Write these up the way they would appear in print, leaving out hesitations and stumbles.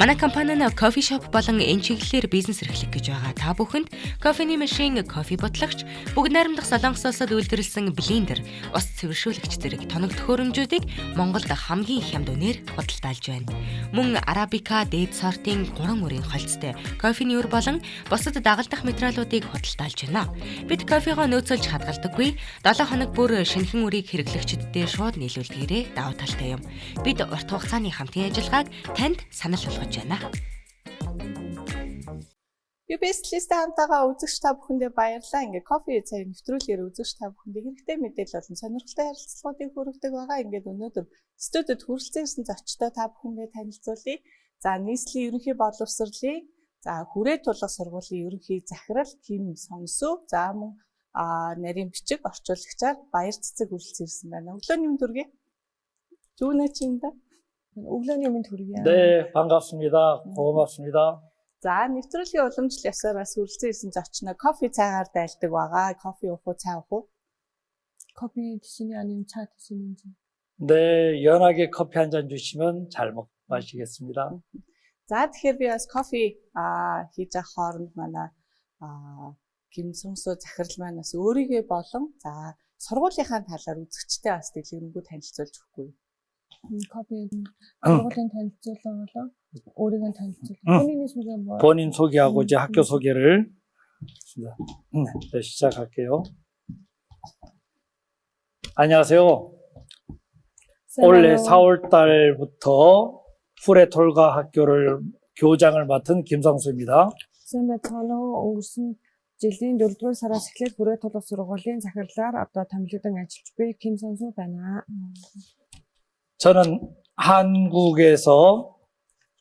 Манай компани нь кофе шоп болон энэ чиглэлээр бизнес эрхлэх гэж байгаа. Та бүхэнд кофений машин, кофе ботлогч, бүгд найрамдах солонгосоос үйлдвэрлэсэн блендер, ус цэвэршүүлэгч зэрэг тоног төхөөрөмжүүдийг Монголд хамгийн их хямд үнээр худалдаалж байна. Мөн арабика, дээд сортын 3 мөрийн холцтой кофений өр болон бусад дагалдах материалуудыг худалдаалж байна. Бид кофегоо нөөцөлж хадгалдаггүй. 7 хоног бүр шинэхэн үрийг хэрэглэгчдэд шууд нийлүүлдгээрээ давуу талтай юм. Бид урт хугацааны хамтын ажиллагааг танд санал болгож байна. UBS-лэс хамтаага үзэгч та бүхэндээ баярлалаа. Ингээ кофе цай нэвтрүүлгээр үзэгч та бүхэндээ хэрэгтэй мэдээлэл болон сонирхолтой ярилцлагуудыг хүргэдэг байгаа. Ингээд өнөөдөр студид хүрэлцэн зочтой та бүхэндээ танилцуулъя. За нийслэлийн ерөнхий боловсролын хүрээ тулах сургуулийн ерөнхий захирал Ким Сонсу, за мөн нарийн бичиг орчуулагчаар Баяр Цэцэг хүрэлцэн ирсэн байна. Өглөөний мэнд хүргэе. Юунаа чиндэ? өглөөний мэнд хүргэе. 네, 반갑습니다. 고맙습니다. За нэвтрүүлгийн уламжлал ёсоор бас хүрэлцэн ирсэн зочноо кофе цайгаар дайлдаг байгаа. Кофе уух уу, цай уух уу? 커피 드시니 아니면 차 드시는지. 네, 연하게 커피 한 잔 주시면 잘 마시겠습니다. За тэгэхээр би бас кофе хийж авах хооронд манай Ким Сонсу захирал маань бас өөрийгөө болон за сургуулийнхаа талаар үзэгчтэй бас дэлгэрэнгүй танилцуулж өгөхгүй. 커피 сургуулийн танилцуулга болоо өөрийгөө танилцуулга. 본인이 소개 뭐? 본인 소개하고 이제 학교 소개를 네, 시작할게요. 안녕하세요. 올해 4월 달부터 후레 톨가 학교를 교장을 맡은 김성수입니다. 저는 өнгөрсөн жилийн 4-р сараас эхлээд хүрээ тулах сургуулийн захирлаар одоо томилогдсон ажиллаж буй Ким Сонсу байна. 저는 한국에서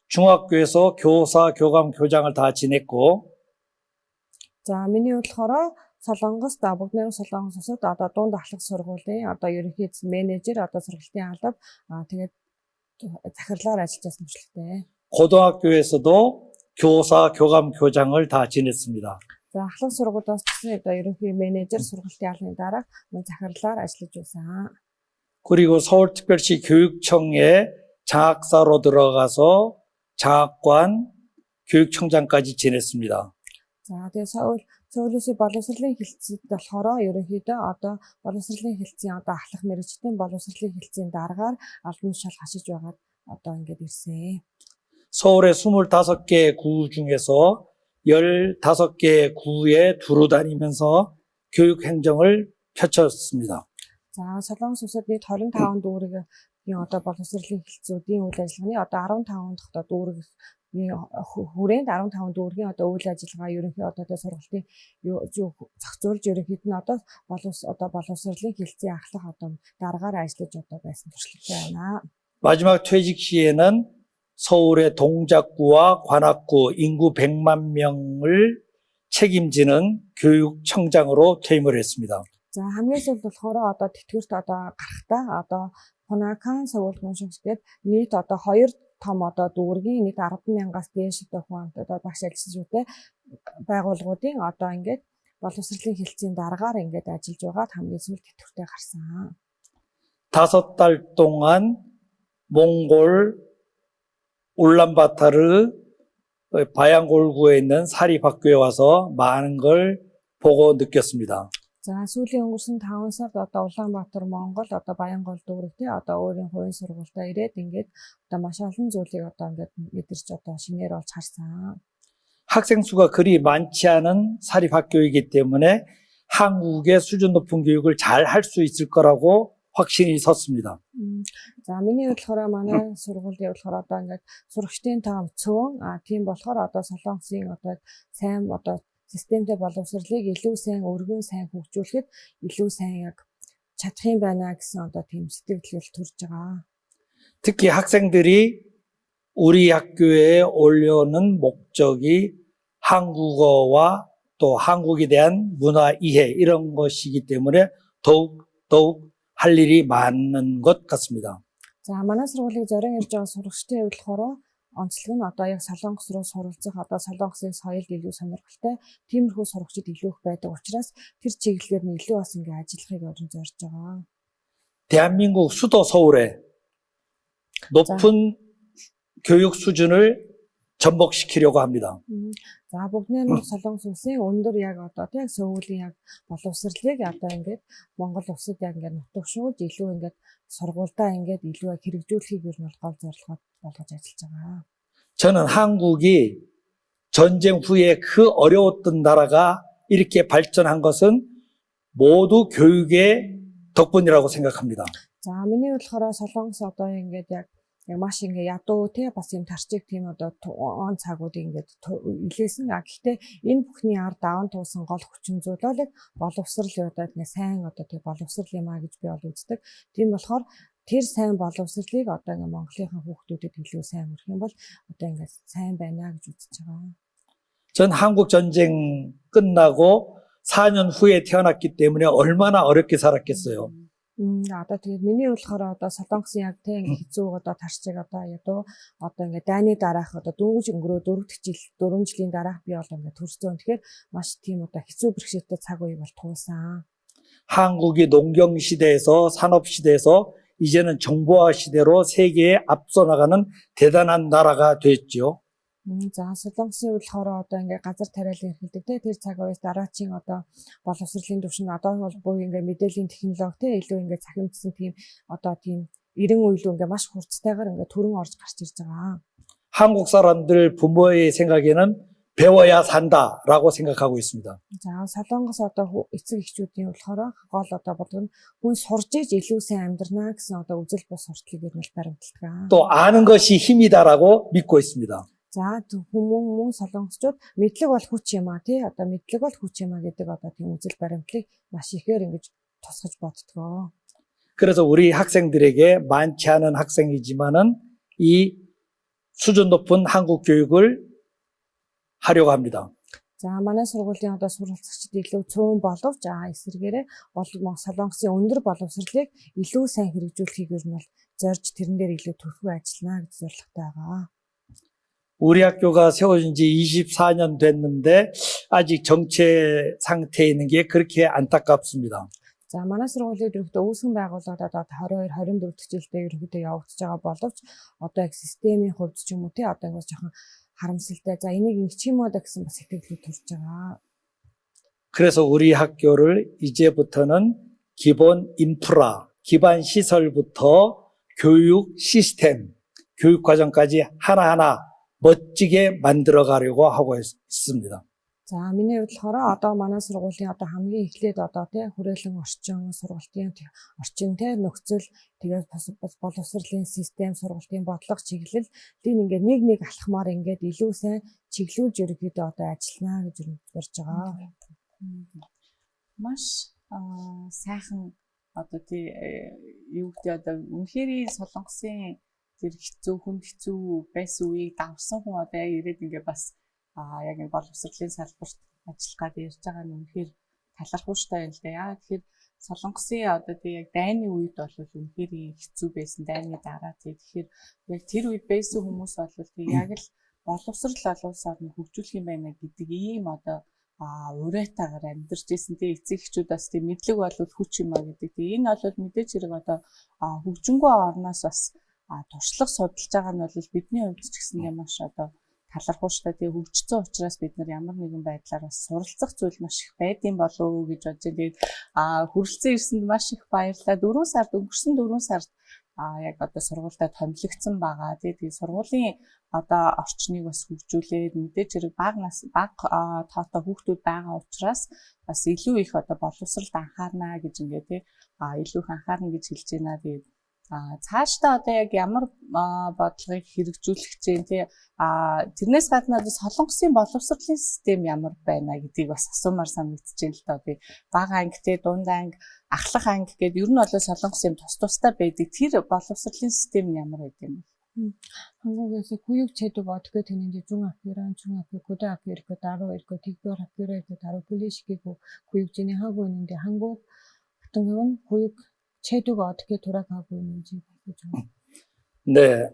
중학교에서 교사, 교감, 교장을 다 지냈고 За миний болохоор Солонгост бүгд найрамдах Солонгосоос одоо дунд ахлах сургуулийн одоо ерөнхий менежер одоо сургалтын алба тэгээд захирлаар ажиллаж байсан мөрчлөлтэй. 고등학교에서도 교사, 교감, 교장을 다 지냈습니다. За ахлах сургуулиас гэсэн одоо ерөнхий менежер сургалтын албаны дараа захирлаар ажиллаж байсан. 그리고 서울특별시 교육청에 장학사로 들어가서 장학관, 교육청장까지 지냈습니다. За тэгээд Сөүлөсийн боловсролын хэлцээд болохоор ерөнхийдөө одоо боловсролын хэлцийн одоо ахлах мэргэжлийн боловсролын хэлцийн дараагаар албан тушаал хашиж байгаад одоо ингэж ирсэн. 서울의 25개 구 중에서 15개 구에 두루 다니면서 교육 행정을 펼쳤습니다. За Солонгос улсад нийт 25 дүүрэг одоо боловсролын хэлтсүүдийн үйл ажиллагааны одоо 15 дахь дүүрэг хүрээнд 15 дүүргийн одоо үйл ажиллагаа ерөнхий одоо сургалтын зохицуулж ерөнхийд нь одоо боловсролын хэлтсийн ахлах одоо дараагаар ажиллаж одоо байсан туршлагатай байна. 마지막 퇴직 시에는 서울의 동작구와 관악구 인구 100만 명을 책임지는 교육청장으로 퇴임을 했습니다. За хамгийн сүүлд болохоор одоо тэтгэврт одоо гарахтаа одоо Хунакан сувлын шигшгээд нийт одоо 2 том одоо дүүргийн нийт 10,000-аас дээш одоо хүн одоо багш ажиллаж үүтэй байгууллагуудын одоо ингээд боловсролын хэлтсийн дараагаар ингээд ажиллаж байгаад хамгийн сүүлд тэтгэвртээ гарсан. 5달 동안 몽골 울란바타르 바양골구에 있는 사립학교에 와서 많은 걸 보고 느꼈습니다. За сүүлийн өнгөрсөн 5 сард одоо Улаанбаатар Монгол одоо Баянгол дүүрэгтэй одоо өөрийн хувийн сургуультаа ирээд ингээд одоо маш олон зүйлийг одоо ингээд мэдэрч одоо шинээр олж харсан. 학생 수가 그리 많지 않은 사립학교이기 때문에 한국의 수준 높은 교육을 잘 할 수 있을 거라고 확신이 섰습니다. За миний болохоор манай сургуулийн болохоор одоо ингээд сурагчдын тоом цөөн тийм болохоор одоо Солонгосын одоо сайн одоо системтэй боловсролыг илүү сайн өргөн сайн хөгжүүлэхэд илүү сайн яг чадах юм байна гэсэн одоо тийм сэтгэл төрж байгаа. 특히 학생들이 우리 학교에 올려오는 목적이 한국어와 또 한국에 대한 문화 이해 이런 것이기 때문에 더욱 할 일이 많은 것 같습니다. За манай сургуулийг зорин ирж байгаа сурагчдын хувьд болохоор онцлог нь одоо яг Солонгос руу суралцах одоо Солонгосын соёлд илүү сонирхолтой тиймэрхүү сурагчид илүү их байдаг учраас тэр чиглэлээр нь илүү бас ингэ ажиллахыг орон зорж байгаа. 대한민국 수도 서울에 높은 교육 수준을 접목시키려고 합니다. За бүгд нэг Солонгос улсын өндөр яг одоо тийм сөүлийн яг боловсролыг одоо ингээд Монгол улсад яг ингээд нутагшуулж илүү ингээд сургуультай ингээд илүү хэрэгжүүлэхийг ер нь гол зорилгоо болгож ажиллаж байгаа. 저는 한국이 전쟁 후에 그 어려웠던 나라가 이렇게 발전한 것은 모두 교육의 덕분이라고 생각합니다. За миний болохоор Солонгос одоо ингээд яг маш ингээ ядуу те бас юм тарчиг тийм одоо он цагуудыг ингээд илээсэн. Гэхдээ энэ бүхний ард даван туусан гол хүчин зүйл бол яг боловсрал одоо ингээ сайн одоо тэг боловсрал юм а гэж би бол үздэг. Тийм болохоор тэр сайн боловсролыг одоо ингээ Монголынхаа хүүхдүүдэд илүү сайн өргөх юм бол одоо ингээ сайн байна гэж үзэж байгаа. 전 한국 전쟁 끝나고 4년 후에 태어났기 때문에 얼마나 어렵게 살았겠어요. Одоо тэгээд миний болохоор одоо Солонгосын яг тийм хэцүү одоо тарчиг одоо ядуу одоо ингээ дайны дараах одоо дөнгөж өнгөрөө 4 жилийн дараах би бол ингээ төрсөн. Тэгэхээр маш тийм одоо хэцүү бэрхшээлтэй цаг үе бол туусан. 한국이 농경 시대에서 산업 시대에서 이제는 정보화 시대로 세계에 앞서 나가는 대단한 나라가 됐죠. За Солонгосын болохоор одоо ингээ газар тариалан эрхэлдэг те тэр цаг үеэс дараачийн одоо боловсролын түвшин одоо бол буюу ингээ мэдээллийн технологи те илүү ингээ цахимдсан тийм одоо тийм 90 үеийн ингээ маш хурцтайгаар ингээ төрөн орж гарч ирж байгаа. 한국 사람들 부모의 생각에는 배워야 산다라고 생각하고 있습니다. За Солонгос одоо эцэг эхчүүдийн болохоор гол одоо бодлого нь хүн сурж иж илүү сайн амьдрнаа гэсэн одоо үзэл бус сурталыг нь баримталдаг. 또 아는 것이 힘이다라고 믿고 있습니다. За хүмүүс солонгосчууд мэдлэг бол хүч юм а тий одоо мэдлэг бол хүч юм а гэдэг одоо тийм үзэл баримтлыг маш ихээр ингэж тусгаж боддгоо. 그래서 우리 학생들에게 많지 않은 학생이지만은 이 수준 높은 한국 교육을 하려고 합니다. За манай сургуулийн одоо суралцагчид илүү цөөн боловч эсвэргээрээ Солонгосын өндөр боловсролыг илүү сайн хэрэгжүүлэхийг ер нь бол зорж тэрэн дээр илүү төлөвлөгөө ажиллана гэж зорилготой байгаа. 우리 학교가 세워진 지 24년 됐는데 아직 정체 상태에 있는 게 그렇게 안타깝습니다. За манай сургуулийн ерөнхийдөө үүсгэн байгууллагад одоо 22 24 дэх жилдээ ерөнхийдөө явагдаж байгаа боловч одоо их системийн хувьд ч юм уу тий одоо бас жоохон харамсалтай. За энийг ингэчих юм уу гэсэн бас сэтгэлд төрж байгаа. 그래서 우리 학교를 이제부터는 기본 인프라, 기반 시설부터 교육 시스템, 교육 과정까지 하나하나 멋지게 만들어 가려고 하고 있습니다. За миний хувьд болохоор одоо манай сургуулийн одоо хамгийн эхлээд одоо тий хүрээлэн орчин сургалтын орчин тий нөхцөл тэгээд бас боловсролын систем сургалтын бодлого чиглэл тийм ингээд нэг алхмаар ингээд илүү сайн чиглүүлж ерөнхийдөө одоо ажиллана гэж зорж байгаа. Маш сайхан одоо тий юу гэдэг одоо үнэхээр Солонгосын тэр хэцүү байсан үеийг давсан хүн одоо ирээд ингээ бас яг энэ боловсролын салбарт ажиллах гээд ярьж байгаа нь үнэхээр талархууштай байна л да. Яа тэгэхээр Солонгосын одоо тий яг дайны үед бол үнэхээр хэцүү байсан дайны дараа тэгэхээр яг тэр үед байсан хүмүүс бол тий яг л боловсрол улс орныг хөгжүүлэх юм байна гэдэг ийм одоо уриатаагаар амьдарч ирсэн тий эцэг эхчүүд бас тий мэдлэг бол хүч юм а гэдэг. Тий энэ бол мэдээж хэрэг одоо хөгжингөө орноос бас туршлага судалж байгаа нь бол бидний хувьд ч гэсэн маш одоо талархууштай тэгээ хөгжсөн учраас бид нар ямар нэгэн байдлаар бас суралцах зүйл маш их байдсан болов уу гэж бодож байна. Тэгээд хүрэлцэн ирсэнд маш их баярлалаа. 4 сард өнгөрсөн 4 сард яг одоо сургуультай томилогдсон байгаа. Тэгээд сургуулийн одоо орчныг бас хөгжүүлээд мэдээж хэрэг баг тоотой хүүхдүүд байгаа учраас бас илүү их одоо боловсролд анхаарна гэж ингээ тий илүү их анхаарна гэж хэлж байна. Тэгээд цаашдаа одоо яг ямар бодлогыг хэрэгжүүлэх чинь тий тэрнээс гадна Солонгосын боловсролын систем ямар байна гэдгийг бас асуумаар санагдчихээн л доо би бага анги тий дунд анги ахлах анги гэдэг ер нь бол Солонгосын тустай байдаг тэр боловсролын систем нь ямар байдаг юм бэ? 한국에서 교육 제도가 어떻게 되는지 중학교랑 중학교, 고등학교 이렇게 따로 있고 특별학교를 이렇게 따로 분리시키고 교육 진행하고 있는데 한국 같은 경우는 교육 제도가 어떻게 돌아가고 있는지 보죠. 네.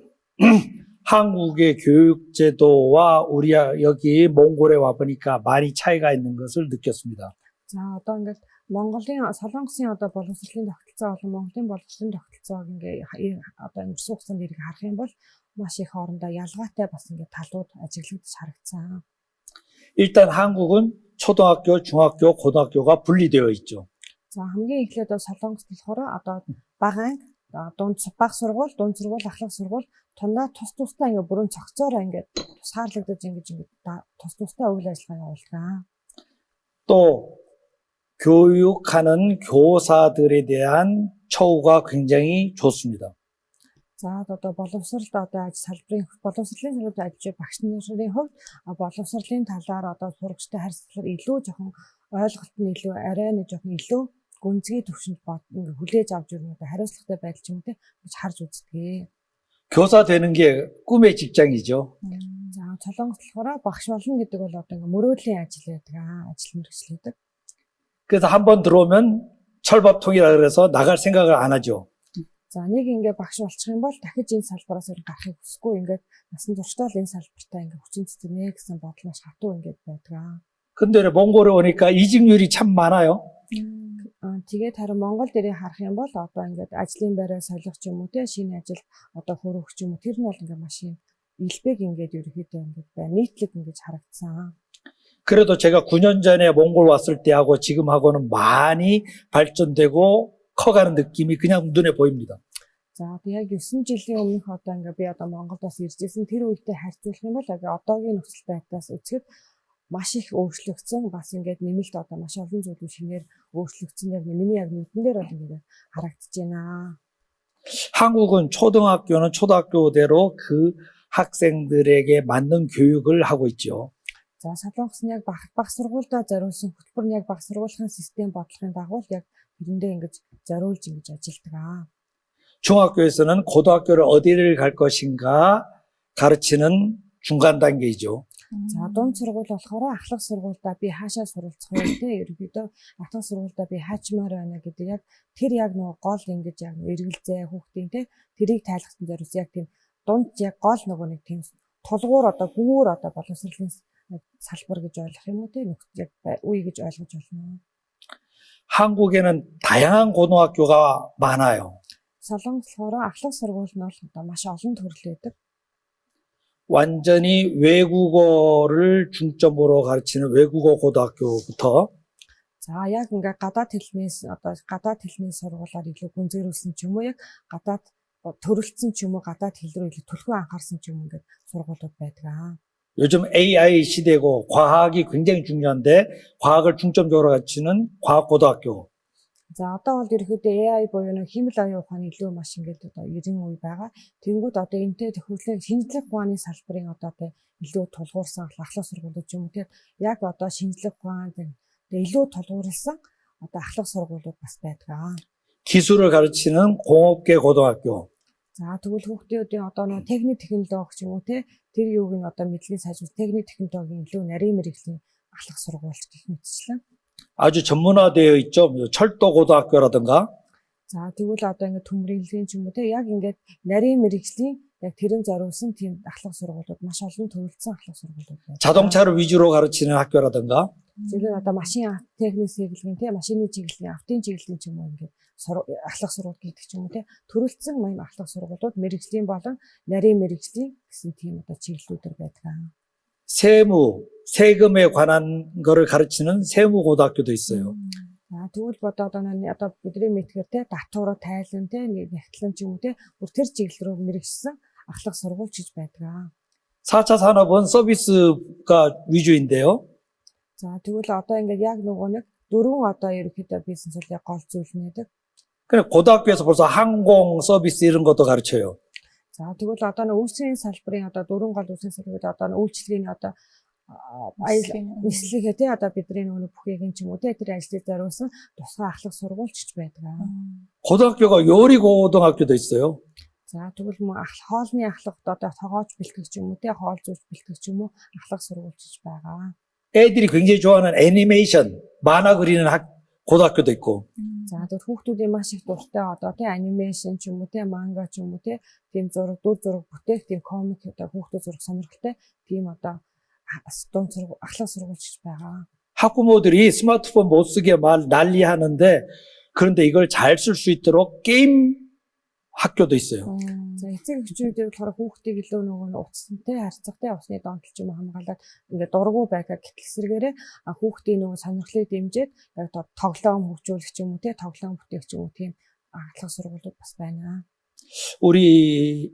한국의 교육 제도와 우리 여기 몽골에 와 보니까 많이 차이가 있는 것을 느꼈습니다. За одоо ингээд Монголын Солонгосын одоо боловсролын тогтолцоо болон Монголын боловсролын тогтолцоог ингээ одоо өнгөрсөн хугацаанд ирэх харах юм бол маш их хоорондоо ялгаатай бас ингээд талууд ажиглагдаж харагдсан. 일단 한국은 초등학교, 중학교, 고등학교가 분리되어 있죠. За хамгийн эхлээд Солонгост болохоор одоо бага анги, дунд бага сургууль, дунд сургууль, ахлах сургууль тундаа тус тустай ингээд бүрэн цогцоороо ингээд тусгаарлагдаж ингээд тус тустай үйл ажиллагаа явуулдаг. 또 교육하는 교사들에 대한 처우가 굉장히 좋습니다. За одоо боловсролд одоо салбарын боловсролын салбарт ажиллаж багш нарын хувьд боловсролын талаар одоо сурагчтай харьцуулахад илүү жоохон ойлголт нь илүү арай нэг жоохон илүү гүнзгий төвшөнд хүлээж авч ирнэ одоо хариуцлагатай байдал ч юм уу гэж харж үздэг. 교사 되는 게 꿈의 직장이죠. За Солонгос болохоор багш болно гэдэг бол одоо ингээ мөрөөдлийн ажил байдаг ажил мэргэжлээдэг. 그래서 한번 들어오면 철밥통이라 그래서 나갈 생각을 안 하죠. За нэг ингээ багш болчих юм бол дахиж энэ салбараас гарахыг хүсэхгүй ингээд насан туршдаа л энэ салбартаа ингээ хүчин цэцгэнэ гэсэн бодол маш хатуу ингээд байдаг. 근데 몽골에 오니까 이직률이 참 많아요. Тэгээд харин Монгол дээрээ харах юм бол одоо ингээд ажлын байраа солих ч юм уу те шинэ ажил одоо хөрөх ч юм уу тэр нь бол ингээ маш илбэг ингээд ерөөхдөө ингээд бай нийтлэг ингээд харагдсан. 그래도 제가 9년 전에 몽골 왔을 때하고 지금하고는 많이 발전되고 커가는 느낌이 그냥 눈에 보입니다. За яг 9 жилийн өмнөх одоо ингээ би одоо Монголд бас ирж ирсэн тэр үедээ харьцуулах юм бол яг одоогийн нөхцөл байдлаас үзэхэд маш их өөрчлөгдсөн бас ингээд нэмэлт одоо маш олон зүйлүүд шинээр өөрчлөгдсөн яг миний яг нүдэн дээр бол ингээд харагдаж байна. 한국은 초등학교는 초등학교대로 그 학생들에게 맞는 교육을 하고 있죠. За Солонгос нь яг баг сургуультай зориулсан хөтөлбөр нь яг баг сургуулийн систем бодлогын дагуу яг тэрэндээ ингэж зориулж ингэж ажилладаг. 중학교에서는 고등학교를 어디를 갈 것인가 가르치는 중간 단계이죠. За дунд сургууль болохоор ахлах сургуультай би хаашаа суралцах вэ те ерөнхийдөө ахлах сургуультай би хаачмаар байна гэдэг яг тэр яг нөгөө гол ингэж яг эргэлзээ хүүхдийн те тэрийг тайлхсан зориулсан яг тийм дунд яг гол нөгөө нэг тийм тулгуур одоо гүүр одоо боловсролын салбар гэж ойлгох юм уу те яг үе гэж ойлгож байна. 한국에는 다양한 고등학교가 많아요. Солонгос болохоор ахлах сургууль нь бол одоо маш олон төрөл байдаг. 완전히 외국어를 중점으로 가르치는 외국어 고등학교부터 За яг ингээ гадаад хэлний сургуулиар илүү гүнзгийрүүлсэн ч юм уу яг гадаад төрөлцсөн ч юм уу гадаад хэл рүү илүү төлхөө анхаарсан ч юм ингээд сургуулиуд байдаг. 요즘 AI 시대고 과학이 굉장히 중요한데 과학을 중점적으로 가르치는 과학고등학교. За одоо бол ерөөхдөө AI буюу нэг химэл оюун ухааны илүү маш ингээд одоо 90 үе байгаа. Тэнгүүд одоо энэтэй төхөрлөг шинжлэх ухааны салбарын одоо илүү тулгуурсан ахлах сургуулиуд юм уу тийм яг одоо шинжлэх ухаан илүү тулгуурласан одоо ахлах сургуулиуд бас байдаг. 기술을 가르치는 공업계 고등학교. За тэгвэл хүүхдүүдийн одоо нэг техник технологи ч юм уу те тэр юуг нь одоо мэдлэгийн сайжруулах техник технологийн илүү нарийн мэргэжлийн ахлах сургуульч гэх мэтчлэн 아주 전문화되어 있죠. 철도 고등학교라든가. За тэгвэл одоо ингээд төмрөлийн ч юм уу те яг ингээд нарийн мэргэжлийн яг тэрэн зориулсан тийм ахлах сургуулиуд маш олон төрөлцсөн ахлах сургуулиуд байна. 자동차를 위주로 가르치는 학교라든가. Зөвхөн одоо машин техник чиглэлийн те машины чиглэлийн автын чиглэлийн ч юм уу ингээд ахлах сургууль гэдэг ч юм уу те төрөлцсөн маяг ахлах сургуулиуд мэргэжлийн болон нарийн мэргэжлийн гэсэн тийм одоо чиглэлүүдэр байдаг. 세금에 관한 거를 가르치는 세무고등학교도 있어요. За тэгвэл одоо бидний мэдгээр те татвар тайлан те нэгтлэн ч юм уу те бүр тэр чиглэл рүү мэргэжсэн ахлах сургууль гэж байдаг. 4차 산업은 서비스가 위주인데요. За тэгвэл одоо ингээд яг нөгөө нэг дөрвөн одоо ерөнхийдөө бизнесийн гол зүйл нэдэг. 그래 고등학교에서 벌써 항공 서비스 이런 것도 가르쳐요. За тэгвэл одоо нэг үйлчлэгийн салбарын одоо дөрвөн гол үйлчлэгийн салбарт одоо үйлчлэгийн одоо нислэгээ тий одоо бидний нөгөө бүхийг ч юм уу тий тэр ажлыг зориулсан тусгай ахлах сургуульч байдаг. 고등학교가 요리 고등학교도 있어요. За тэгвэл хоолны ахлах одоо тоогооч бэлтгэх ч юм уу тий хоол зүүж бэлтгэх ч юм уу ахлах сургуульч байгаа. 애들이 굉장히 좋아하는 애니메이션, 만화 그리는 고등학교도 있고. За тэр хүүхдүүдийн маш их дуртай одоо тий анимашн ч юм уу тий манга ч юм уу тий тийм зураг дүр зураг бүтээх тийм комик одоо хүүхдүүд зураг сонирхолтой тийм одоо дунд сургууль ахлах сургуульч байгаа. 학부모들이 스마트폰 못 쓰게 말 난리하는데 그런데 이걸 잘 쓸 수 있도록 게임 학교도 있어요. За эцэг эхчүүдээр болохоор хүүхдийг илүү нөгөө утастай харьцагтай усны доотлол ч юм уу хамгаалаад ингээд дургу байхаа гэтлсэргээрээ хүүхдийн нөгөө сонирхлыг дэмжиж яг тоглоом хөгжүүлэх ч юм уу тоглоом бүтээх ч юм уу тийм ахлах сургуулиуд бас байна. 우리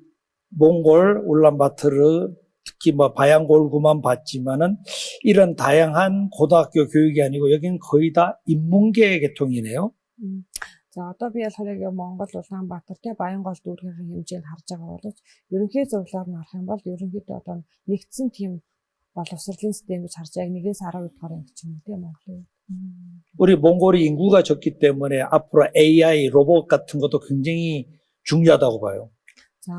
몽골 울란바토르 특히 뭐 바양골구만 봤지만은 이런 다양한 고등학교 교육이 아니고 여기는 거의 다 인문계 계통이네요. За одоо би ялхарыг Монгол Улаанбаатар те Баянгол дүүргийн хэмжээнд харж байгаа боловч ерөнхий зурлаар нь харах юм бол ерөнхийдөө одоо нэгдсэн тийм боловсролын систем гэж харж яг 1-ээс 12 дугаар анги ч юм уу те Монголын. 우리 몽골이 인구가 적기 때문에 앞으로 AI 로봇 같은 것도 굉장히 중요하다고 봐요. За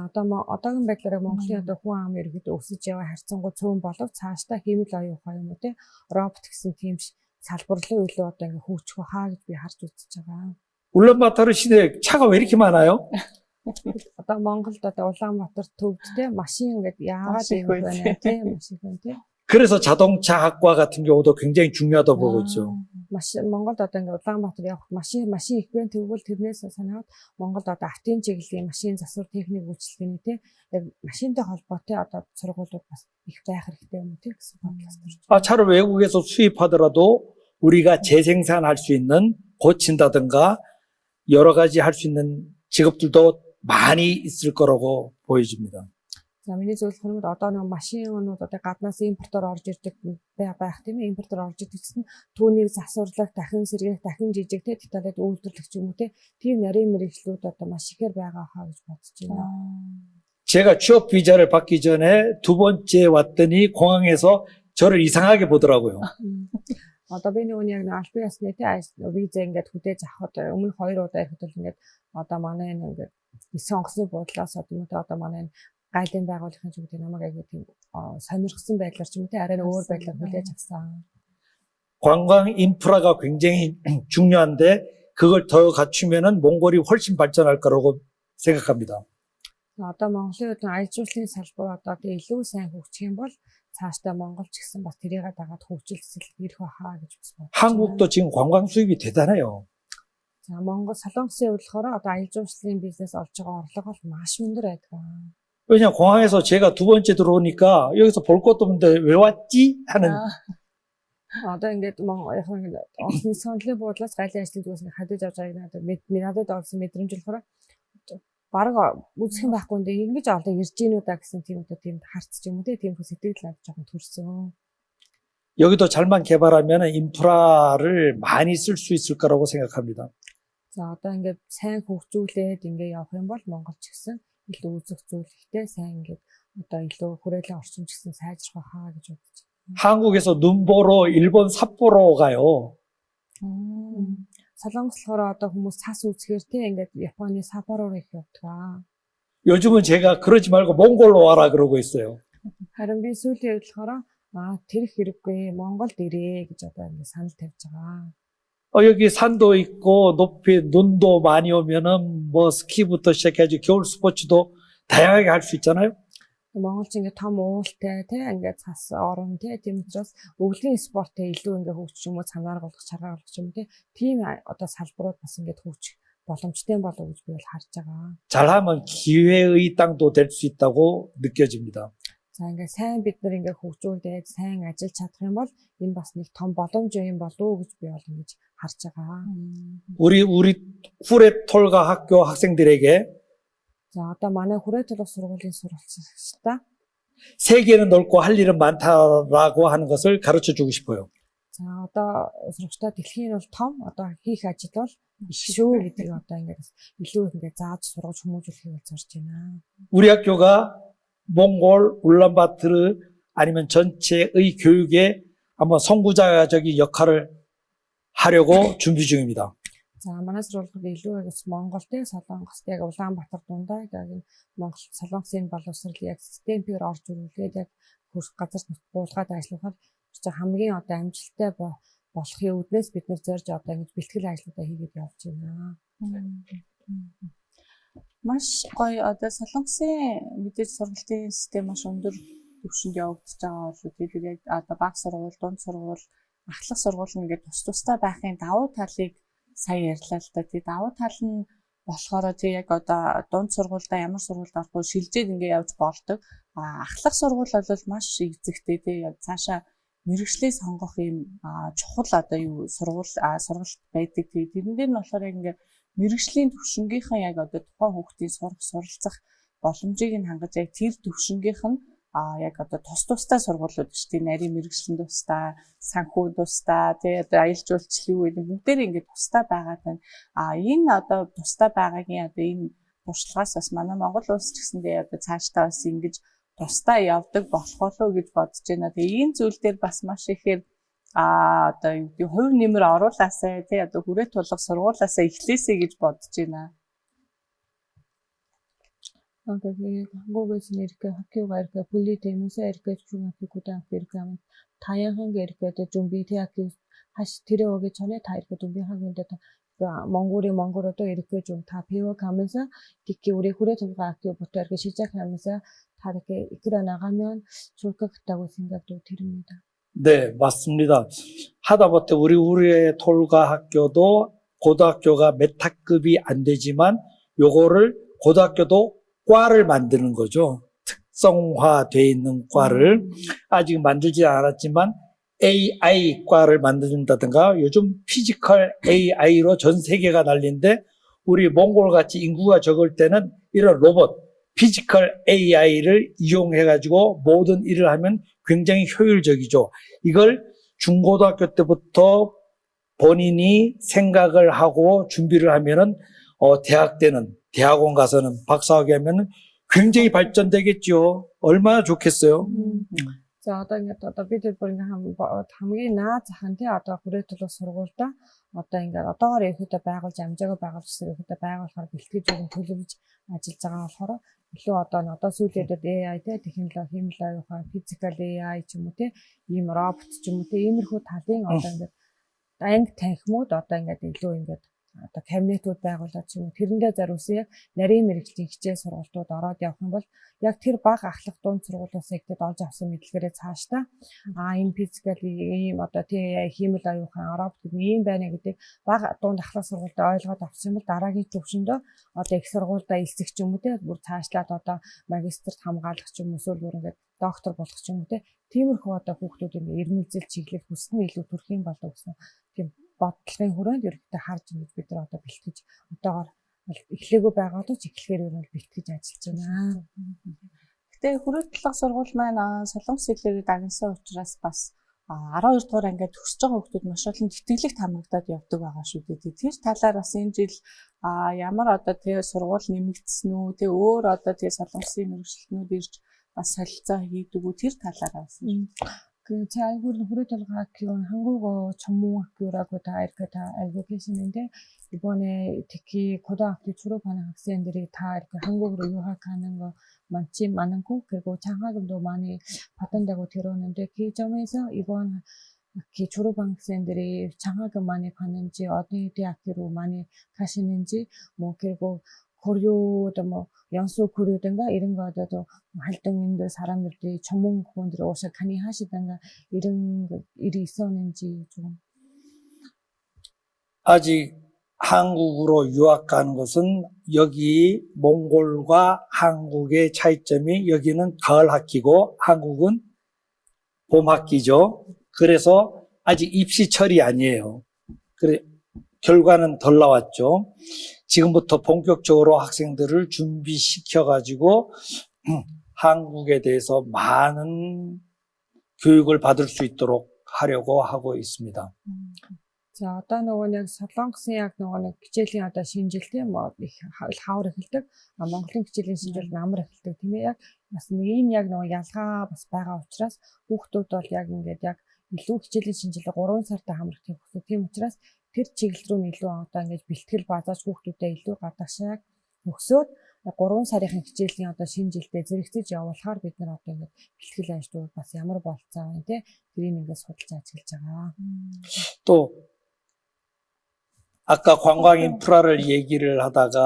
одоогийн байдлаар Монголын одоо хүн ам ерөнхийдөө өсөж яваа харьцангуй цөөн болов цаашдаа хэмэл оюун ухаан юм уу те робот гэсэн тийм салбар руу илүү одоо ингээ хөгжих хаа гэж би харж үзэж байгаа. 울란바토르 시내에 차가 왜 이렇게 많아요? Одоо Монголд одоо Улаанбаатар төвдтэй машин ингээд яагаад юм бэ те машин те. 그래서 자동차 학과 같은 경우도 굉장히 중요하다고 보고 있죠. Монголд одоо ингээд Улаанбаатар явах машин их байна тэгвэл тэрнээс санаад Монголд одоо автын чиглэлийн машин засвар техник үйлчилгээний те яг машинтай холбоотой одоо сургуулиуд бас их байх хэрэгтэй юм те гэсэн бодлоос төрж. 차를 외국에서 수입하더라도 우리가 재생산할 수 있는 고친다든가 여러 가지 할 수 있는 직업들도 많이 있을 거라고 보여집니다. За миний зөвлөх нь одоо нэг машинууд одоо гаднаас импортоор орж ирдэг байх тийм ээ импортоор орж ирдэг гэсэн түүнийг засварлах дахин сэргээх дахин жижигтэй деталид үйлдвэрлэх юм уу тийм нарийн мэргэжлүүд одоо маш ихээр байгаа хаа гэж бодож байна. 제가 취업 비자를 받기 전에 두 번째 왔더니 공항에서 저를 이상하게 보더라고요. Одоо би нэг яг албан ёсны виза ингээд хүлээж авахд өмнө 2 удаа ирэхэд бол ингээд одоо манай ингээд сонгосны буудлаас одоо манай гайдын байгууллагын ч гэдэг намайг аягүй тийм сонирхсан байдлаар ч юм уу арай өөр байдлаар хүлээж авсан. 관광 인프라가 굉장히 중요한데 그걸 더 갖추면은 몽골이 훨씬 발전할 거라고 생각합니다. Одоо Монголын аяз жуулчлалын салбар одоо илүү сайн хөгжих юм бол цаашдаа Монгол ч гэсэн бас тэрийг дагаад хөгжүүлсэл ирэх байхаа гэж бас бодож байна. 한국도 지금 관광 수입이 대단해요. За Монгол солонгосын хувьд болохоор одоо аяз жуулчлалын бизнес олж байгаа орлого бол маш өндөр байдаг. 왜냐 공항에서 제가 두 번째 들어오니까 여기서 볼 것도 없는데 왜 왔지 하는. Одоо ингээд Монголын сонлын буудлаас гайлын ажлын зүгээс хадиж авч байгааг надад олсон мэдрэмж болохоор бараг үзэх юм байхгүй нэ ингэж олоо ирж гинүү да гэсэн тийм одоо тийм харц ч юм уу тийм сэтгэл надад жоохон төрсөн. 여기도 잘만 개발하면 인프라를 많이 쓸 수 있을 거라고 생각합니다. За одоо ингээд сайн хөгжүүлээд ингээд явах юм бол Монгол ч гэсэн илүү үзэх зүйлхтэй сайн ингээд одоо илүү хүрээлэн орчин ч гэсэн сайжрах хаа гэж бодож байна. 한국에서 눈 보러 일본 삿포로 가요. Солонгос болохоор одоо хүмүүс цас үзэхээр тийм ингээд Японы Саппоро руу их явдаг. 요즘은 제가 그러지 말고 몽골로 와라 그러고 있어요. Харин би сүүлийн үед болохоор тэр их хэрэггүй Монголд ирээ гэж одоо ингээд санал тавьж байгаа. 여기 산도 있고 높이 눈도 많이 오면은 뭐 스키부터 시작해가지고 겨울 스포츠도 다양하게 할 수 있잖아요. Монгол ч ингээд том уултай тий ингээд цас орон тий тийм учраас өвлийн спортыг илүү ингээд хөгжих юм уу цанаар болгох чаргаар болгох юм тий тийм одоо салбарууд бас ингээд хөгжих боломжтой болов гэж би бол харж байгаа. 잘하면 기회의 땅도 될 수 있다고 느껴집니다. За ингээд сайн бид нар ингээд хөгжүүлээд сайн ажиллаж чадах юм бол энэ бас нэг том боломж юм болов уу гэж би бол ингэж харж байгаа. 우리 후레톨가 학교 학생들에게 За одоо манай хүрээлэн сургуулийн сурвалжлагчдаа 세계는 넓고 할 일은 많다라고 하는 것을 가르쳐 주고 싶어요. за одоо сурагчдаа дэлхийн бол том одоо хийх ажил бол их шүү гэдэг одоо ингээд илүү ингээд зааж сургаж хүмүүжүүлэхийг зорж байна. 우리 학교가 몽골 울란바토르 아니면 전체의 교육에 한번 선구자적인 역할을 하려고 준비 중입니다. За манай сургууль илүү яг Монголтэй Солонгост яг Улаанбаатар дундаа яг Монгол Солонгосын боловсрол яг системээр орж ирүүлээд яг хөрх газар буулгаад ажиллахаар хамгийн одоо амжилттай болохын үүднээс бид нэр зорж одоо ингэж бэлтгэл ажлуудаа хийгээд явж байна. Маш гоё одоо Солонгосын мэдээж сургалтын систем маш өндөр түвшинд явагдаж байгаа бол тэгээд яг одоо бага сургууль, дунд сургууль, ахлах сургууль ингээд тус тустай байхын давуу талыг сая ярьлаа л да. Тэгээд давуу тал нь болохоор тий яг одоо дунд сургуультай ямар сургуульд орох вэ шилжээд ингээ явж болдог. Ахлах сургууль бол маш эзэгтэй тий яг цаашаа мэргэжлээ сонгох юм чухал одоо юу сургалт байдаг. Тэрэн дээр нь болохоор яг ингээ мэргэжлийн төвшингийнхэн яг одоо тухайн хүүхдийн суралцах боломжийг нь хангаж яг тэр төвшингийнх нь яг одоо тусдаа сургуулиуд шүү дээ. Нарийн мэргэжлийн тусдаа, санхүү тусдаа, тий одоо аялал жуулчлалын үед бүгдээр ингээд тусдаа байгаа тань. Энэ одоо тусдаа байгаагийн одоо энэ туршлагаас бас манай Монгол улс ч гэсэндээ одоо цаашдаа бас ингэж тусдаа явдаг болох болов гэж бодож байна. Тэгээ энэ зүйл дээр бас маш ихээр одоо юу гэдэг хувь нэмэр оруулаасай тий одоо хүрээ тулах сургуулаасаа эхлээсэй гэж бодож байна. 한국의 한국에서 이렇게 학교가 이렇게 분리되면서 이렇게 중학교, 고등학교 이렇게 하면 다양한 게 이렇게 준비 대학교 들어오기 전에 다 이렇게 준비하는데 다 몽골어도 이렇게 좀 다 배워가면서 특히 우리 후레동가 학교부터 이렇게 시작하면서 다 이렇게 이끌어 나가면 좋을 것 같다고 생각도 드립니다. 네, 맞습니다. 하다못해 우리의 톨가 학교도 고등학교가 메타급이 안 되지만 요거를 고등학교도 과를 만드는 거죠. 특성화되어 있는 과를 아직 만들지 않았지만 AI과를 만든다든가 요즘 피지컬 AI로 전 세계가 난리인데 우리 몽골같이 인구가 적을 때는 이런 로봇, 피지컬 AI를 이용해가지고 모든 일을 하면 굉장히 효율적이죠. 이걸 중고등학교 때부터 본인이 생각을 하고 준비를 하면은 대학 때는 대학원 가서는 박사학위 하면은 굉장히 발전되겠죠. 얼마나 좋겠어요. За одоо ингээд одоо бид бүр ингээм хамгийн наад зах нь тий одоо хүрээ төлөх сургуультай одоо ингээд одоогоор ерөөхдөө байгуулж амжаагаа байгуулж ерөөхдөө байгуулахаар бэлтгэж өгөн төлөвлөж ажиллаж байгаа болохоор илүү одоо сүүлийн үед AI тий технологи химлээ физикал AI ч юм уу тий ийм робот ч юм уу тий иймэрхүү талын одоо ингээд анги танхимууд одоо ингээд илүү ингээд одоо кабинетууд байгуулад ч юм уу тэрэндээ зориулсан яг нарийн мэргэжлийн хичээл сургалтууд ороод явах юм бол яг тэр бага ахлах дунд сургуулиудаас ихтэй олж авсан мэдлэгээрээ цаашдаа энэ физикал ийм одоо тий химэл аюухан робот ийм байна гэдэг бага дунд ахлах сургуультай ойлгоод авсан юм бол дараагийн төвшөндөө одоо их сургуультай элцэх ч юм уу тий бүр цаашлаад одоо магистрт хамгаалах ч юм уу эсвэл бүр ингээд доктор болох ч юм уу тий тиймэрхүү одоо хүүхдүүд ингээд ирмэлзэл чиглэл хүснэ илүү төрхийн болов гэсэн тийм бодлогын хүрээнд ерөнхийдөө харж ингэж бид нар одоо бэлтгэж одоогоор эхлээгүй байгаа ч эхлэхээр ер нь бэлтгэж ажиллаж байна. Гэтэ хүрээ төлөх сургууль маань солонгос хэлээр дагнасан учраас бас 12 дугаар ангид төгсөж байгаа хүүхдүүд маш олон тэтгэлэгт хамрагдаад явдаг байгаа шүү дээ. Тэр талаар бас энэ жил ямар одоо тэгээ сургууль нэмэгдсэн үү, тэгээ өөр одоо тэгээ солонгосын мэргэжилтнүүд ирж бас солилцоо хийдэг үү тэр талаараа бас. 그 제 알고는 후레톨가 학교는 한국어 전문 학교라고 다 이렇게 다 알고 계시는데 이번에 특히 고등학교 졸업하는 학생들이 다 이렇게 한국으로 유학하는 거 많고 그리고 장학금도 많이 받는다고 들었는데 그 점에서 이번 학기 졸업한 학생들이 장학금 많이 받는지 어디 대학교로 많이 가시는지 뭐 그리고 고려도 뭐 연수 고려든가 이런 거도 활동 있는 사람들이 전문 부분들이 오셔 강의하시든가 이런 일이 있었는지 좀 아직 한국으로 유학 가는 것은 여기 몽골과 한국의 차이점이 여기는 가을 학기고 한국은 봄 학기죠. 그래서 아직 입시철이 아니에요. 그래 결과는 덜 나왔죠. 지금부터 본격적으로 학생들을 준비시켜가지고 한국에 대해서 많은 교육을 받을 수 있도록 하려고 하고 있습니다. За одоо нөгөө нэг солонгосын яг нөгөө нэг хичээлийн одоо шинжил тийм их хавар эхэлдэг. Монголын хичээлийн шинжил намар эхэлдэг тийм ээ. Яг бас ийм яг нөгөө ялгаа бас байгаа учраас хүүхдүүд бол яг ингээд яг илүү хичээлийн шинжилгээ 3 сартай хамрагдах хэрэгтэй. Тийм учраас тэр чиглэл рүү илүү одоо ингэж бэлтгэл базааж хүүхдүүдэд илүү гадагшааг өгсөөд 3 сарын хичээлийн одоо шинэ жилдээ зэрэгцэж явуулахаар бид нар одоо ингэж бэлтгэл ажлууд бас ямар болцоо байна те тэрийг ингэж судалж ажиллаж байгаа. 또 아까 관광 인프라를 얘기를 하다가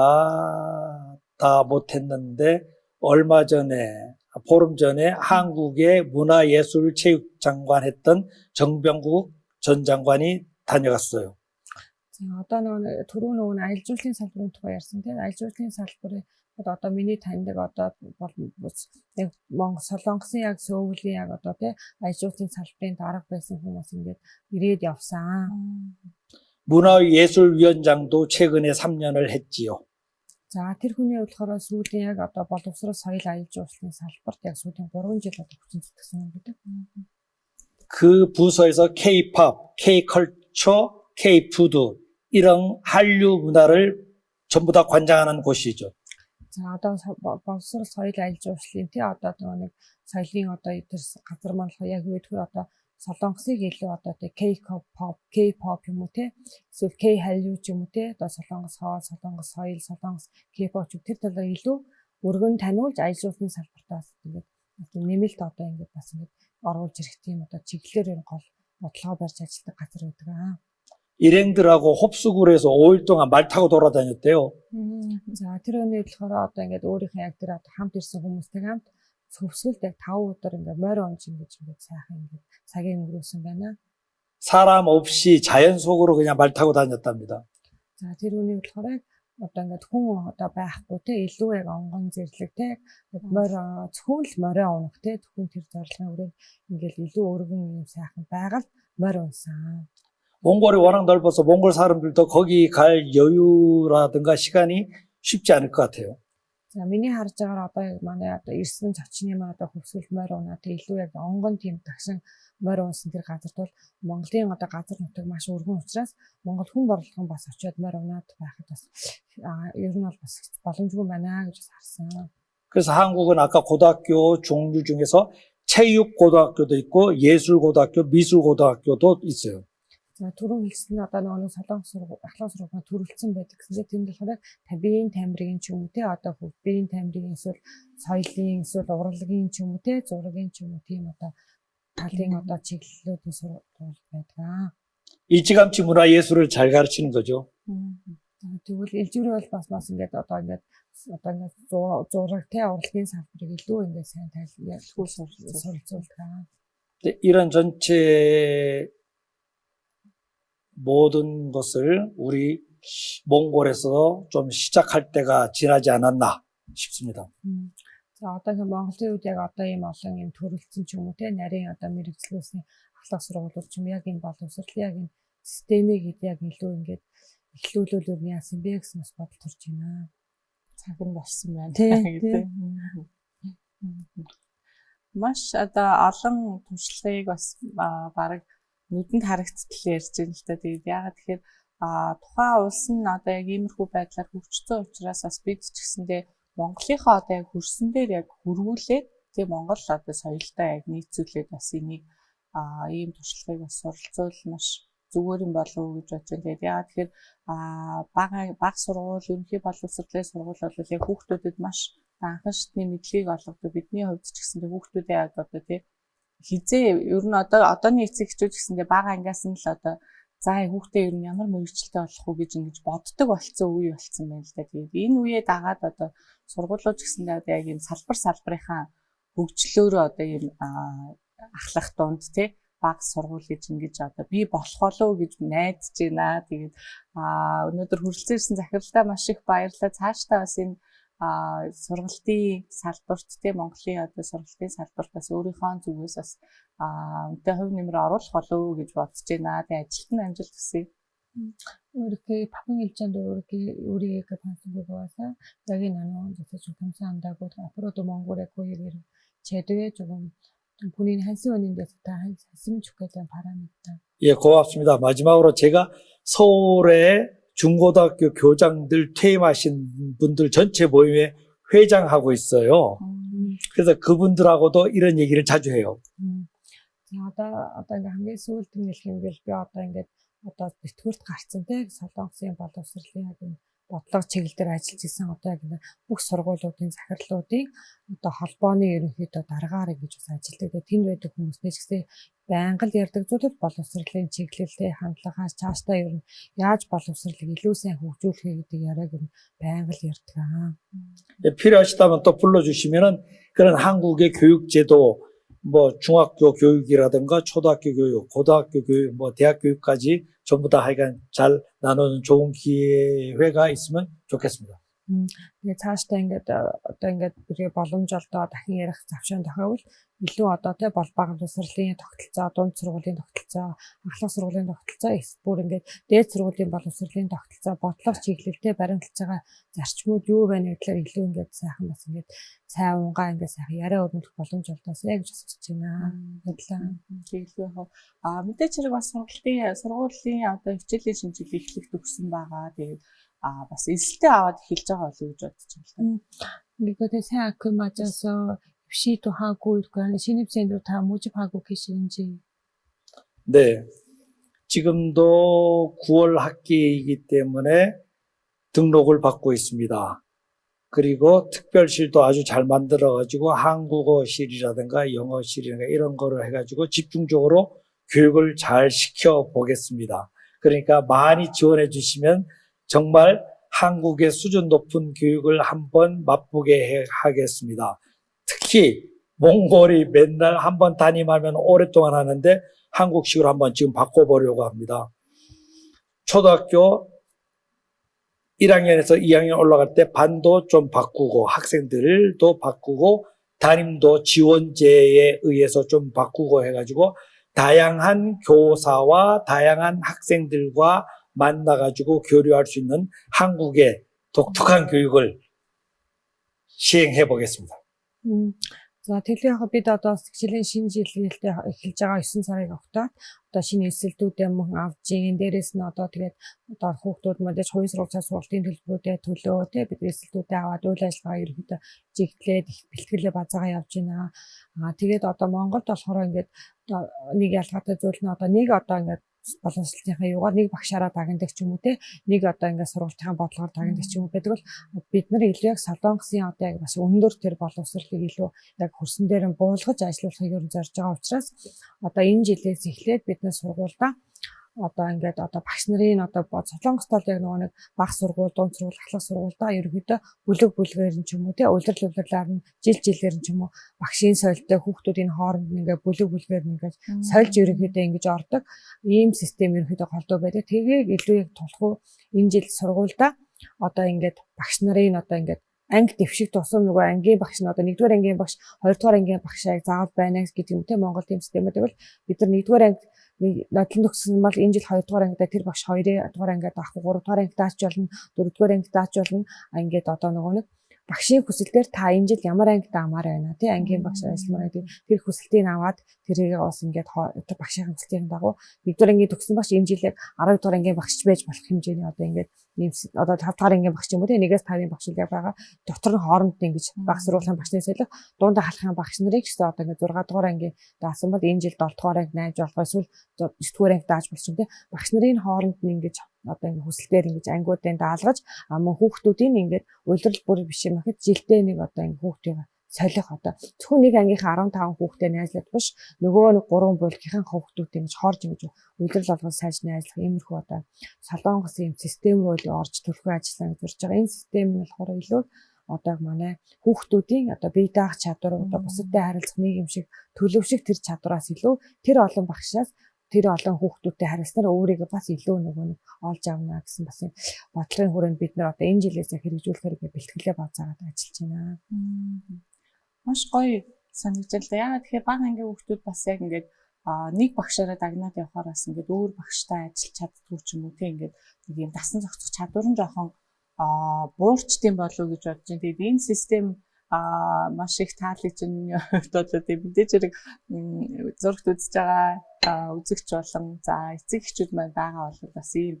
다 못했는데 얼마 전에 보름 전에 한국의 문화예술체육장관 했던 정병국 전 장관이 다녀갔어요. Одоо нөгөө түрүү нөгөө аялал жуулчлалын салбарын тухай ярьсан тийм аялал жуулчлалын салбарын одоо миний таньдаг одоо яг Монгол Солонгосын яг сөөвлийн яг одоо тийм аялал жуулчлалын салбарын дарга байсан хүмүүс ингээд ирээд явсан. 문화예술위원장도 최근에 3년을 했지요. За тэр хүний болохоор сүүлийн яг одоо боловсрол соёл аялал жуулчлалын салбарт яг сүүлийн 3 жил одоо хүчин зүтгэсэн юм гэдэг. 그 부서에서 K-pop, K-culture, K-food 이런 한류 문화를 전부 다 관장하는 곳이죠. За одоо боловсрол соёл аялал жуулчлалын тий одоо нэг соёлын одоо эдгээр газар маань яг юу гэхээр одоо Солонгосыг илүү одоо тий K-pop юм уу тий эсвэл K-халиу ч юм уу тий одоо Солонгос хоол, Солонгос соёл, Солонгос K-pop тэр талаар илүү өргөн таниулж аялал жуулчлалын салбартаас тэгээд нэмэлт одоо ингээд бас ингээд оруулж ирэх тийм одоо чиглэлээр гол бодлого барьж ажилладаг газар байдаг аа. 일행들하고 흡수구를 해서 5일 동안 말 타고 돌아다녔대요. За тэр өнөө болохоор одоо ингээд өөрийнхөө яг тэр хамт ирсэн хүмүүстэй хамт хөвсгөлд яг 5 өдөр ингээд морь онж ингээд сайхан ингээд цагийн өнгөрөөсөн байна. 사람 없이 자연 속으로 그냥 말 타고 다녔답니다. За тэр өнөө болохоор яг одоо ингээд хүн одоо байхгүй те илүү яг онгон зэрлэг те морь зөвхөн л морио унах те зөвхөн тэр зорилгын өрөөнд ингээд илүү өргөн юм сайхан байгаль морь унсан. 몽골이 워낙 넓어서 몽골 사람들도 거기 갈 여유라든가 시간이 쉽지 않을 것 같아요. За миний харж байгаагаар одоо манай одоо ирсэн зочны маань одоо хөвсгөл морь унаа те илүү яг онгон тийм тагшин морь унсан тэр газарт бол Монголын одоо газар нутаг маш өргөн учраас Монгол хүн борлуулах бас очиод морь унаад байхад бас ер нь бол бас боломжгүй байна гэж харсан. 그래서 한국은 아까 고등학교 종류 중에서 체육고등학교도 있고 예술고등학교, 미술고등학교도 있어요. За түрүү хэлсэн одоо нөгөө Солонгос ахлах сургууль төрөлцсөн байдаг гэсэн чинь тэнд болохоор табиийн тамирын ч юм уу те одоо хөвбийн тамирын эсвэл соёлын эсвэл урлагийн ч юм уу те зургийн ч юм уу тийм одоо талын одоо чиглэлүүдийн сургууль байдаг. 일찌감치 문화예술을 잘 가르치는 거죠. Тэгвэл элжүүрээ бол бас ингээд одоо ингээд зураг те урлагийн салбарыг илүү ингээд сайн тайлбарлах суралцуулдаг. 이런 전체 모든 것을 우리 몽골에서 좀 시작할 때가 지나지 않았나 싶습니다. За одоо Монголын үед яг одоо ийм олон юм төрөлцсөн ч юм уу те нарийн одоо мэрэгчлүүлсний ахлах сургуулиуд ч юм яг энэ боловсролын яг энэ системийг яг илүү ингээд эхлүүлүүлэр яасан бэ гэсэн бас бодол төрж байна. Цаг нь болсон байна гэдэг. Маш одоо олон туршлагыг бас бараг нүдэнд харагдтал ярьж байна л да. Тэгээд яагаад тэгэхээр тухайн улс нь одоо яг иймэрхүү байдлаар хөгжсөн учраас бас бид ч гэсэндээ Монголынхоо одоо яг хөрсөн дээр яг хөрвүүлээд тэг Монгол одоо соёлтой яг нийцүүлээд бас энийг ийм туршлагыг бас суралцуул маш зүгээр юм болов уу гэж бодож байна. Тэгээд яагаад тэгэхээр бага сургууль, ерөнхий боловсролын сургууль бол яг хүүхдүүдэд маш анхан шатны мэдлэгийг олгодог. Бидний хувьд ч гэсэндээ хүүхдүүдээ яг одоо тэг хизээ ер нь одооний эцэг эхчүүд гэсэндээ бага ангиас нь л одоо за хүүхдээ ер нь ямар мэрэгчлээ болох уу гэж ингэж боддог болцсон үе болцсон байна л да. Тэгээд энэ үеэ дагаад одоо сургуулиуд гэсэндээ яг ийм салбарынхаа хөгжлөөрөө одоо ийм ахлах дунд тий баг сургууль гэж ингэж одоо би болох болов гэж найдаж байна. Тэгээд өнөөдөр хүрэлцэн ирсэн захиралтай маш их баярлалаа. Цаашдаа бас энэ сургалтын салбарт тий Монголын одоо сургалтын салбарт бас өөрийнхөө зүгээс бас үнэтэй хувь нэмэр оруулах болов гэж бодож байна. Тэгээ ажилтны амжилт хүсье. Өөрийнхөө таван хэлжэнд өөрийгөө таньсан байгаасаа яг энэ анон зөвхөн комсан андаг 앞으로도 몽골의 고유를 제도에 조금 본인 한수원인 데서 다 했으면 좋겠다는 바람입니다. 예, 고맙습니다. 마지막으로 제가 서울의 중고등학교 교장들 퇴임하신 분들 전체 모임에 회장하고 있어요. 그래서 그분들하고도 이런 얘기를 자주 해요. Одоо ингээ хамгийн сүүлд нь хэлэх юм бол би одоо ингээд одоо битгүүрт гарцсан те Солонгосын боловсролын яг бодлого чиглэл дээр ажиллаж исэн одоо яг бүх сургуулиудын захирлуудын одоо холбооны ерөнхийдөө дараагаар ингэж бас ажилладаг. Тэнд байдаг хүмүүстэй ч гэсэн байнга л ярьдаг зүйл боловсролын чиглэлтэй хандлагаас цаашдаа ер нь яаж боловсролыг илүү сайн хөгжүүлэх гэдэг яриаг нь байнга л ярьдаг. 필요하시다면 또 불러주시면은 그런 한국의 교육제도 뭐 중학교 교육이라든가 초등학교 교육, 고등학교 교육, 뭐 대학 교육까지 전부 다 하여간 잘 나누는 좋은 기회가 있으면 좋겠습니다. Тэгээ цаашдаа ингээд одоо ингээд бүрээ боломж олдоо дахин ярих завшаан тохиовол илүү одоо тий бол бага боловсролын тогтолцоо, дунд сургуулийн тогтолцоо, ахлах сургуулийн тогтолцоо, бүр ингээд дээд сургуулийн боловсролын тогтолцоо, бодлого чиглэлтэй баримталж байгаа зарчмууд юу байна гэхээр илүү ингээд сайхан бас ингээд цай унгаа ингээд сайхан яриа өрнөх боломж олдоосэй гэж асууж байна. Тэгэлгүй яг мэдээч хэрэг бас сургуулийн одоо хичээлийн шинжилгээ эхлэх төгсөн байгаа. Тэгээд бас эсэлтээ аваад эхэлж байгаа болов уу гэж бодож байна. 이거에 생각해 맞아서 입시도 하고 이렇게 하는 신입생들 다 모집하고 계시는지. 네. 지금도 9월 학기이기 때문에 등록을 받고 있습니다. 그리고 특별실도 아주 잘 만들어가지고 한국어실이라든가 영어실이라든가 이런 거를 해가지고 집중적으로 교육을 잘 시켜보겠습니다. 그러니까 많이 지원해 주시면 정말 한국의 수준 높은 교육을 한번 맛보게 하겠습니다. 특히 몽골이 맨날 한번 담임하면 오랫동안 하는데 한국식으로 한번 지금 바꿔보려고 합니다. 초등학교 1학년에서 2학년 올라갈 때 반도 좀 바꾸고 학생들도 바꾸고 담임도 지원제에 의해서 좀 바꾸고 해가지고 다양한 교사와 다양한 학생들과 만나가지고 교류할 수 있는 한국의 독특한 교육을 시행해 보겠습니다. За тэгэхээр яг бид одоо хичээлийн шинэ жилдээ эхэлж байгаа 9 сарыг огтоод одоо шинэ эсэлтүүдээ мөн авж ийн дээрээс нь одоо тэгээд одоо хүүхдүүд мэдээж хувийн сургуулийн сургалтын төлбөрүүдээ төлөө тий бид эсэлтүүдээ аваад үйл ажиллагаа ерөнхийдөө чиглэлээд бэлтгэлээ базаагаа явж байна. Тэгээд одоо Монголд болохоор ингээд нэг ялгаатай зүйл нь одоо нэг одоо ингээд боловсролынхаа юугаар нэг багшаараа дагнадаг ч юм уу те нэг одоо ингээд сургалтын бодлогоор дагнадаг ч юм уу гэдэг бол бид нар илүү яг солонгосын одоо яг бас өндөр төр боловсролыг илүү яг хөрсөн дээр нь буулгаж ажиллуулахыг ер нь зорж байгаа учраас одоо энэ жилээс эхлээд бид нар сургуультай одоо ингээд одоо багш нарын одоо солонгост бол яг нэг бага сургууль, дунд сургууль, ахлах сургуультай ерөөдөө бүлгээр нь ч юм уу тий улирлаар нь жилээр нь ч юм уу багшийн соёлтой хүүхдүүдийн хооронд ингээд бүлгээр нь ингээд сольж ерөөдөө ингэж ордог ийм систем ерөөдөө голдуу байдаг. Тэгээд илүү яг тулхуу энэ жил сургуультай одоо ингээд багш нарын одоо ингээд анги дэвшиг тусам нөгөө ангийн багш нь одоо 1-р ангийн багш 2-р ангийн багшаа заавал байна гэдэг юм те Монгол тийм системүүд бол бид нар 1-р анги нодлон төгссөн бол энэ жил 2-р ангидаа тэр багш 2-р ангид авах 3-р ангид даач болно 4-р ангид даач болно ингээд одоо нөгөө нэг багшийн хүсэлтээр та энэ жил ямар ангид аамаар байна тий ангийн багш ажилламаар гэдэг тэр хүсэлтийг аваад тэрийг бас ингээд багшийн хүсэлтийн дагуу 1-р ангийн төгссөн багш энэ жил яг 12-р ангийн багшч байж болох хэмжээний одоо ингээд ийм одоо 5-р ангийн багш юм уу тий 1-5-ын багш яг байгаа дотор нь хооронд ингэж баг сургуулийн багшны солих дундаа халахын багш нарыг ч одоо ингээд 6-р ангийн даасан бол энэ жил 7-р анги 8 болох эсвэл 9-р анги дааж болсон тий багш нарын хооронд нь ингэж одоо ингэ хүсэлтээр ингэж ангиудын даалгаж мөн хүүхдүүдийн ингээд улирал бүр биш юм ахэд жилдээ нэг одоо ингэ хүүхдийг солих одоо зөвхөн нэг ангийнхаа 15 хүүхдэд найзлаад биш нөгөө нэг 3 бүлгийн хүүхдүүдтэй ингэж хоорж ингэж улирал болгон сайж найзлах иймэрхүү одоо солонгосын юм систем рүү орж төлхөө ажиллана гэж зорж байгаа. Энэ систем нь болохоор илүү одоо манай хүүхдүүдийн одоо бие даах чадвар одоо бусадтай харилцах нийгэмшиг төлөвших тэр чадвараас илүү тэр олон багшаас тэр олон хүүхдүүдтэй харилцснаар өөрийгөө бас илүү нөгөө нэг олж авна гэсэн бас юм бодлогын хүрээнд бид нар одоо энэ жилээс хэрэгжүүлэхээр бэлтгэлээ базаагаад ажиллаж байна. Маш гоё санагдаж байна. Яагаад тэгэхээр бага ангийн хүүхдүүд бас яг ингээд нэг багшаараа дагнаад явахаар бас ингээд өөр багштай ажиллаж чаддгүй ч юм уу тийм ингээд нэг юм дасан зохицох чадвар нь жоохон буурчдсан болов уу гэж бодож байна. Тэгээд энэ систем маш их таалагдж байна. Одоо тийм мэдээж хэрэг зурагт үзэж байгаа үзэгч болон за эцэг эхчүүд маань байгаа бол бас ийм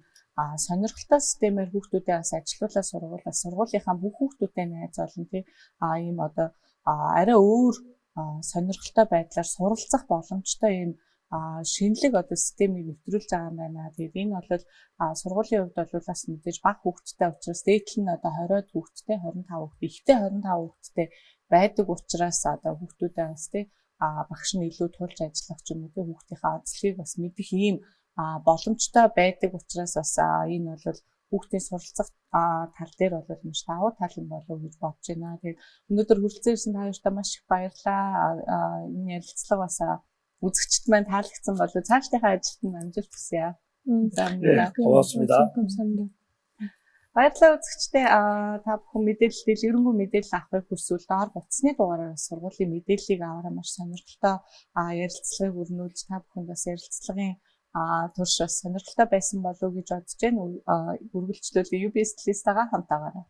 сонирхолтой системээр хүүхдүүдээ бас ажилуулаад сургуулийнхаа бүх хүүхдүүдтэй найз олон тийм ийм одоо арай өөр сонирхолтой байдлаар суралцах боломжтой ийм шинэлэг одоо системийг нэвтрүүлж байгаа юм байна. Тэгээд энэ бол сургуулийн хувьд бол бас мэдээж бага хүүхдтэй учраас дээдл нь одоо 20 хүүхдтэй 25 хүүхдтэй ихтэй 25 хүүхдтэй байдаг учраас одоо хүүхдүүдээ бас тийм багш нь илүү тулж ажиллах ч юм уу тийм хүүхдийнхээ онцлогийг бас мэдэх ийм боломжтой байдаг учраас бас энэ бол хүүхдийн суралцах тал дээр бол маш давуу тал юм болов уу гэж бодож байна. Тэгээд өнөөдөр хүрэлцэн ирсэн та хоёртаа маш их баярлалаа. Энэ ярилцлага бас үзэгчд маань таалагдсан болов цаашдынхаа ажилд нь амжилт хүсье. 고맙습니다. 감사합니다. Баярлалаа үзэгчдээ та бүхэн мэдээлэл ерөнхий мэдээлэл авахыг хүсвэл доор буцсны дугаараар сургуулийн мэдээллийг аваарай маш сонирхолтой ярилцлагыг өрнүүлж та бүхэнд бас ярилцлагын турш бас сонирхолтой байсан болов уу гэж бодож байна. Үргэлжлүүлээ UBS List-ага хамтаагаарай.